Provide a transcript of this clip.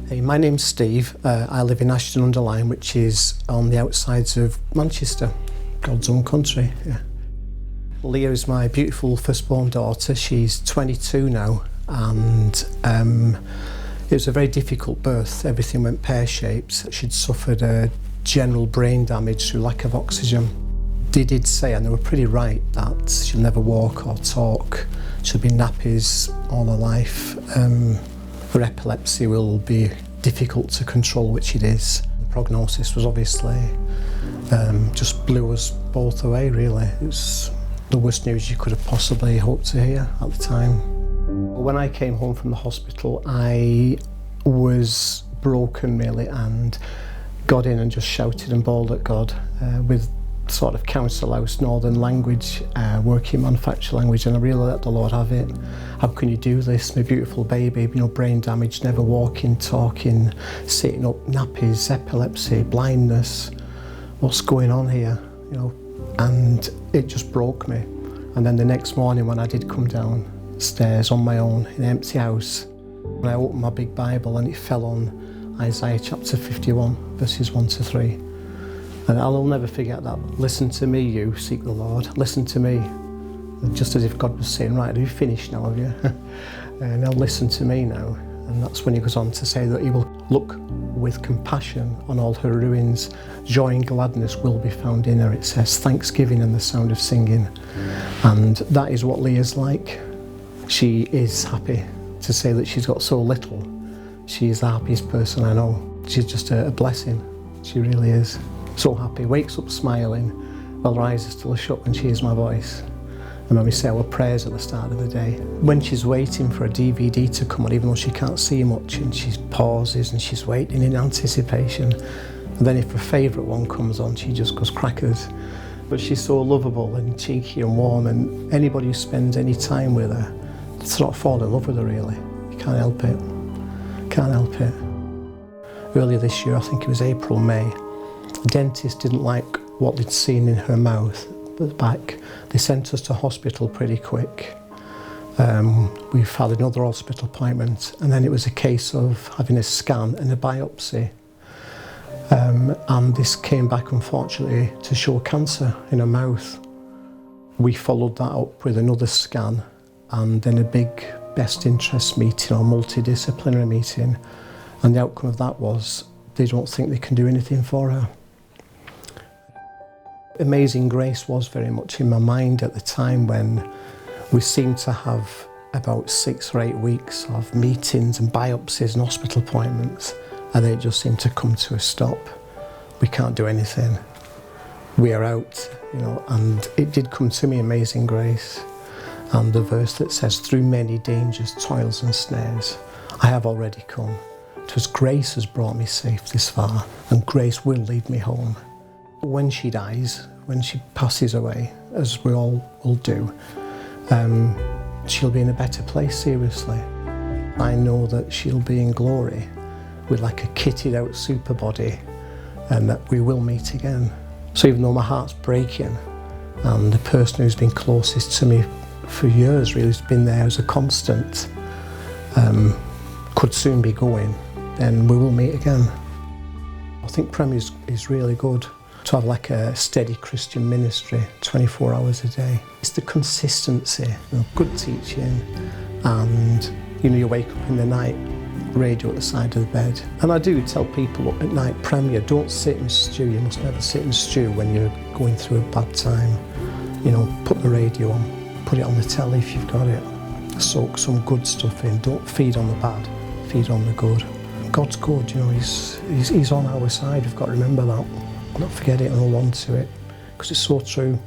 Hey, my name's Steve. I live in Ashton-under-Lyne, which is on the outsides of Manchester, God's own country. Yeah. Leah is my beautiful firstborn daughter. She's 22 now, and it was a very difficult birth. Everything went pear-shaped. She'd suffered a general brain damage through lack of oxygen. They did say, and they were pretty right, that she'll never walk or talk. She'll be nappies all her life. Her epilepsy will be difficult to control, which it is. The prognosis was obviously just blew us both away, really. It was the worst news you could have possibly hoped to hear at the time. When I came home from the hospital, I was broken, really, and got in and just shouted and bawled at God with sort of council house northern language, working manufactured language, and I really let the Lord have it. How can you do this? My beautiful baby, brain damage, never walking, talking, sitting up, nappies, epilepsy, blindness. What's going on here? And it just broke me. And then the next morning when I did come downstairs on my own in an empty house, when I opened my big Bible and it fell on Isaiah chapter 51, verses 1 to 3. And I'll never forget that. Listen to me, you seek the Lord. Listen to me. Just as if God was saying, right, have you finished now, have you? Now listen to me now. And that's when he goes on to say that he will look with compassion on all her ruins. Joy and gladness will be found in her. It says thanksgiving and the sound of singing. And that is what Leah's like. She is happy. To say that she's got so little, she is the happiest person I know. She's just a blessing. She really is. So happy, wakes up smiling, while her eyes are still shut when she hears my voice. And when we say our prayers at the start of the day. When she's waiting for a DVD to come on, even though she can't see much, and she pauses and she's waiting in anticipation. And then if her favourite one comes on, she just goes crackers. But she's so lovable and cheeky and warm, and anybody who spends any time with her sort of fall in love with her, really. You can't help it. Can't help it. Earlier this year, I think it was April, May, the dentist didn't like what they'd seen in her mouth at the back. They sent us to hospital pretty quick. We've had another hospital appointment, and then it was a case of having a scan and a biopsy. And this came back, unfortunately, to show cancer in her mouth. We followed that up with another scan and then a big best interest meeting or multidisciplinary meeting. And the outcome of that was they don't think they can do anything for her. Amazing Grace was very much in my mind at the time, when we seemed to have about 6 or 8 weeks of meetings and biopsies and hospital appointments, and then it just seemed to come to a stop. We can't do anything. We are out, and it did come to me, Amazing Grace, and the verse that says, through many dangers, toils and snares, I have already come. 'Twas grace has brought me safe this far, and grace will lead me home. When she dies, when she passes away, as we all will do, she'll be in a better place, seriously. I know that she'll be in glory with like a kitted out super body, and that we will meet again. So even though my heart's breaking, and the person who's been closest to me for years, really, who's been there as a constant, could soon be going, then we will meet again. I think Prem is really good to have like a steady Christian ministry 24 hours a day. It's the consistency, good teaching, and you wake up in the night, radio at the side of the bed. And I do tell people at night, Premier, don't sit and stew. You must never sit and stew when you're going through a bad time. Put the radio on, put it on the telly if you've got it. Soak some good stuff in. Don't feed on the bad, feed on the good. God's good, he's on our side. We've got to remember that. Not forget it and hold on to it, because it's so true.